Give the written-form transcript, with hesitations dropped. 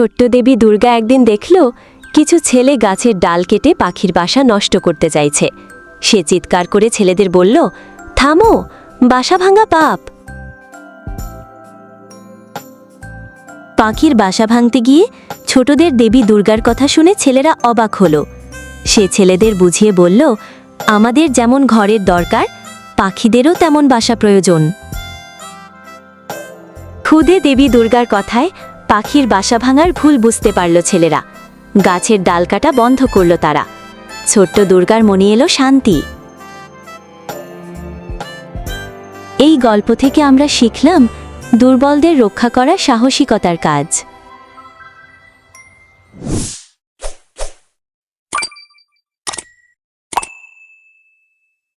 ছোট্ট দেবী দুর্গা একদিন দেখল কিছু ছেলে গাছের ডাল কেটে পাখির বাসা নষ্ট করতে চাইছে। সে চিৎকার করে ছেলেদের বলল, থামো, বাসা ভাঙা পাপ। পাখির বাসা ভাঙতে গিয়ে ছোটদের দেবী দুর্গার কথা শুনে ছেলেরা অবাক হল। সে ছেলেদের বুঝিয়ে বলল, আমাদের যেমন ঘরের দরকার, পাখিদেরও তেমন বাসা প্রয়োজন। খুদে দেবী দুর্গার কথায় পাখির বাসা ভাঙার ভুল বুঝতে পারল ছেলেরা। গাছের ডাল কাটা বন্ধ করল তারা। ছোট্ট দুর্গার মনে এলো শান্তি। এই গল্প থেকে আমরা শিখলাম দুর্বলদের রক্ষা করা সাহসিকতার কাজ।